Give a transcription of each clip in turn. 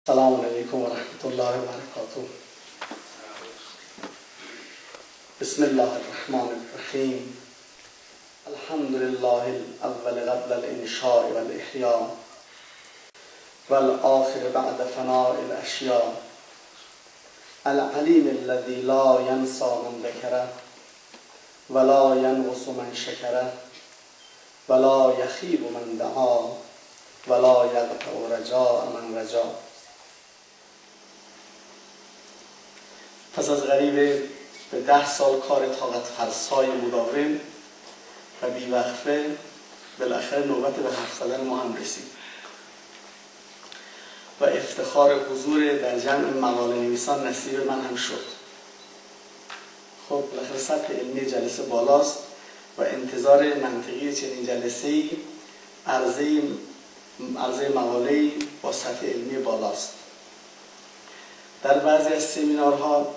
السلام علیکم و رحمت الله و برکاته. بسم الله الرحمن الرحیم. الحمد لله الاول قبل الانشاء والاحیاء والآخر بعد فناء الاشیاء العلیم الذی لا ینسى من ذکره ولا ینقص من شکره ولا یخیب من دعا ولا یقطع رجاء من رجا. پس از قریب به 10 سال کار طاقت فرسای مداوم و بیوقفه بالاخره نوبت به حرف زدن ما هم رسید و افتخار حضور در جمع مقاله نویسان نصیب من هم شد. خب بالاخره سطح علمی جلسه بالاست و انتظار منطقی چنین جلسه‌ای عرضه مقاله‌ای با سطح علمی بالاست. در بعضی از سمینارها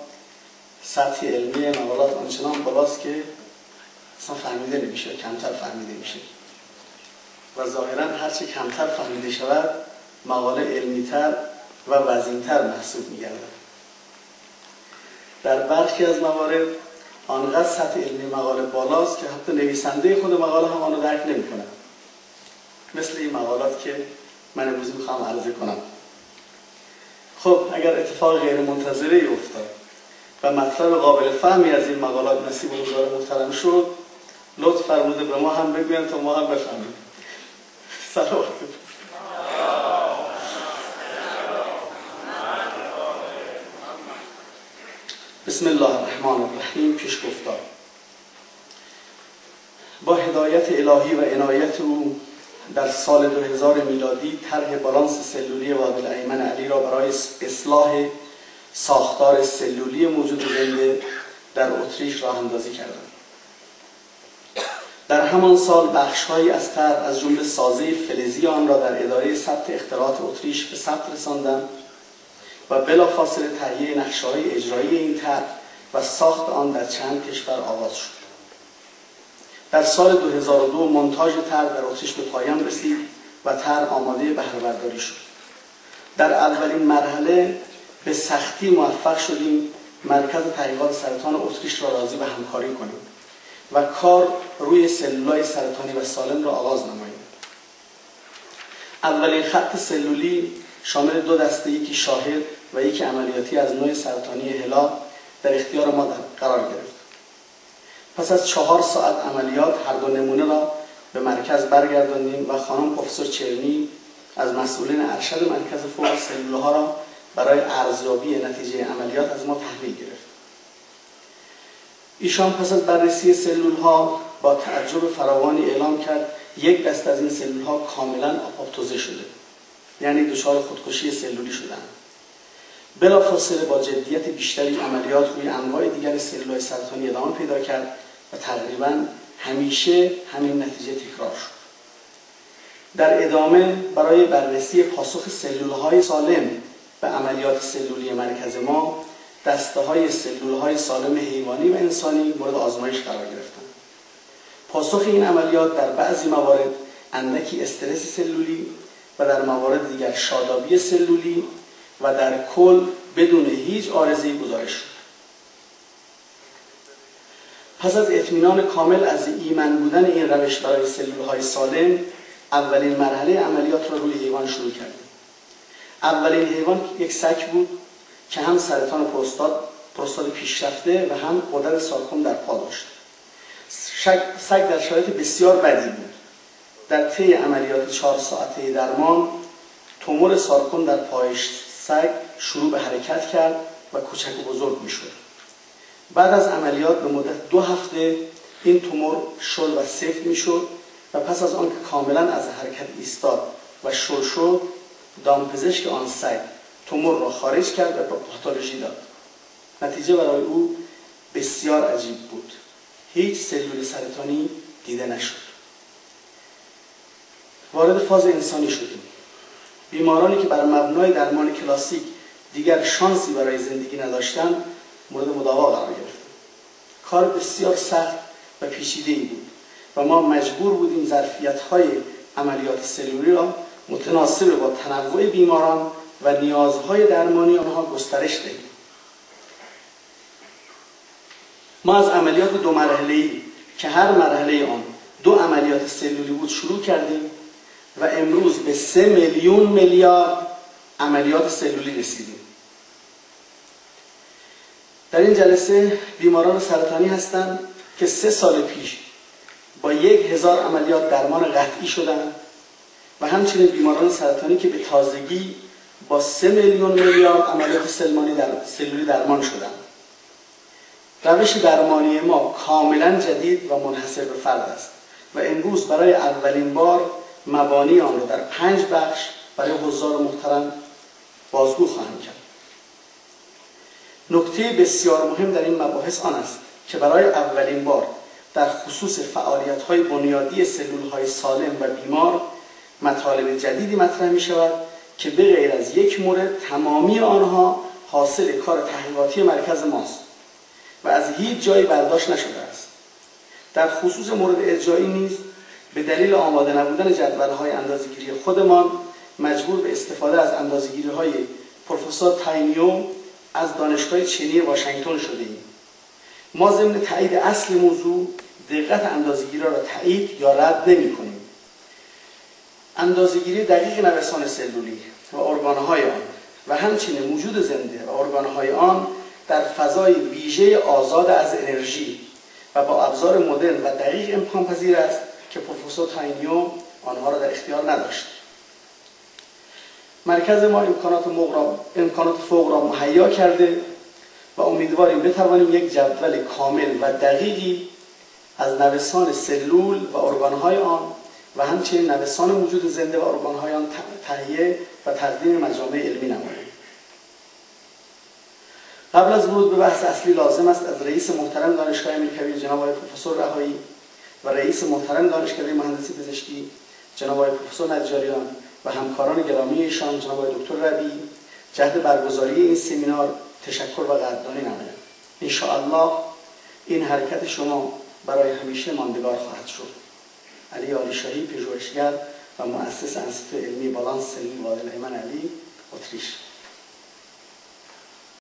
سطح علمی مقالات آنچنان بالاست که اصلا فهمیده نمیشه، کمتر فهمیده میشه و ظاهرا هرچی کمتر فهمیده شود مقاله علمیتر و وزینتر محسوب میگردد. در برخی از موارد آنقدر سطح علمی مقاله بالاست که حتی نویسنده خود مقاله هم آن رو درک نمیکنه، مثل این مقالات که من امروز میخوام عرضه کنم. خب اگر اتفاق غیر منتظره افتاد و مطلب قابل فهمی از این مقالات نصیب حضار محترم شد، لطف فرموده به ما هم بگوین تا ما هم بفهمیم. سلامت. بسم الله الرحمن الرحیم. پیش گفتار. با هدایت الهی و عنایت او در سال 2000 میلادی طرح بالانس سلولی وابل ایمن علی را برای اصلاح ساختار سلولی موجود زنده در اتریش راه اندازی کردند. در همان سال بخش‌هایی از طرح از جمله سازه فلزی آن را در اداره ثبت اختراعات اتریش به ثبت رساندند و بلافاصله تهیه نقشه‌های اجرایی این طرح و ساخت آن در چند کشور آغاز شد. در سال 2002 مونتاژ طرح در اتریش به پایان رسید و طرح آماده بهره برداری شد. در اولین مرحله به سختی موفق شدیم مرکز تحقیقات سرطان اتریش را راضی به همکاری کنیم و کار روی سلولای سرطانی و سالم را آغاز نماییم. اولین خط سلولی شامل 2 دسته، یکی شاهد و یکی عملیاتی از نوع سرطانی هلا در اختیار ما قرار گرفت. پس از 4 ساعت عملیات هر 2 نمونه را به مرکز برگرداندیم و خانم پروفسور چرنی از مسئولین ارشد مرکز فوق سلولها را برای ارزیابی نتیجه عملیات از ما تحویل گرفت. ایشان پس از بررسی سلولها با تعجب فراوانی اعلام کرد یک دسته از این سلولها کاملا آپوپتوزه شده، یعنی دچار خودکشی سلولی شدند. بلافاصله با جدیت بیشتری عملیات روی انواع دیگر سلولهای سرطانی ادامه پیدا کرد و تقریبا همیشه همین نتیجه تکرار شد. در ادامه برای بررسی پاسخ سلولهای سالم به عملیات سلولی مرکز ما دسته‌های سلولهای سالم حیوانی و انسانی مورد آزمایش قرار گرفتند. پاسخ این عملیات در بعضی موارد اندکی استرس سلولی و در موارد دیگر شادابی سلولی و در کل بدون هیچ عارضه‌ای گزارش شد. پس از اطمینان کامل از ایمن بودن این روش برای سلولهای سالم، اولین مرحله عملیات را روی حیوان شروع کردیم. اولین حیوان یک سگ بود که هم سرطان پروستات پیشرفته و هم غدد سارکوم در پا داشت. سگ در شرایط بسیار بدی بود. در طی عملیات 4 ساعته درمان، تومور سارکوم در پای سگ شروع به حرکت کرد و کوچک و بزرگ میشد. بعد از عملیات به مدت 2 هفته این تومور شل و سفت میشد و پس از آنکه کاملا از حرکت ایستاد و شل شد، دامپزشک آن سگ تومور را خارج کرد و به پاتولوژی داد. نتیجه برای او بسیار عجیب بود. هیچ سلول سرطانی دیده نشد. وارد فاز انسانی شدیم. بیمارانی که بر مبنای درمان کلاسیک دیگر شانسی برای زندگی نداشتند مورد مداوا قرار گرفتند. کار بسیار سخت و پیچیده‌ای بود و ما مجبور بودیم ظرفیت‌های عملیات سلولی را متناسب با تنوع بیماران و نیازهای درمانی آنها گسترش دهیم. ما از عملیات 2 مرحله‌ای که هر مرحله آن 2 عملیات سلولی بود شروع کردیم و امروز به 3 میلیون میلیارد عملیات سلولی رسیدیم. در این جلسه بیماران سرطانی هستند که 3 سال پیش با 1000 عملیات درمان قطعی شدند و همچنین بیماران سرطانی که به تازگی با 3 میلیون میلیارد عملیات سلولی درمان شدند. روش درمانی ما کاملا جدید و منحصر به فرد است و امروز برای اولین بار مبانی آن را در 5 بخش برای حضار محترم بازگو خواهم کرد. نکته بسیار مهم در این مباحث آن است که برای اولین بار در خصوص فعالیت‌های بنیادی سلول‌های سالم و بیمار مطالب جدیدی مطرح می‌شود که به غیر از یک مورد تمامی آنها حاصل کار تحقیقاتی مرکز ماست و از هیچ جایی برداشت نشده است. در خصوص مورد اجرایی نیز به دلیل آماده نبودن جدول‌های اندازه‌گیری خودمان مجبور به استفاده از اندازه‌گیری‌های پروفسور تاینیو از دانشگاه چینی واشنگتن شده‌ایم. ما ضمن تایید اصل موضوع دقت اندازه‌گیری را تایید یا رد نمی‌کنیم. اندازه‌گیری دقیق نوسان سلولی و ارگان‌های آن و همچنین وجود زنده و ارگان‌های آن در فضای ویژه آزاد از انرژی و با ابزار مدرن و دقیق امکان پذیر است که پروفسور تاینیو آنها را در اختیار نداشت. مرکز ما امکانات فوق را مهیا کرده و امیدواریم بتوانیم یک جدول کامل و دقیقی از نوسان سلول و ارگان‌های آن و همچنین نوسان وجود زنده و ارگان‌های آن تهیه و تقدیم مجامع علمی نماییم. قبل از ورود به بحث اصلی لازم است از رئیس محترم دانشگاه امیرکبیر جناب آقای پروفسور رهایی و رئیس محترم دانشکده مهندسی پزشکی جناب آقای پروفسور نجاریان و همکاران گرامی ایشان جناب آقای دکتر ربیعی جهت برگزاری این سمینار تشکر و قدردانی نمایم. ان شاء الله این حرکت شما برای همیشه ماندگار خواهد شد. علی عالیشاهی، پژوهشگر و مؤسس انستیتو علمی بالانس سلولی وادی الایمن علی، اتریش.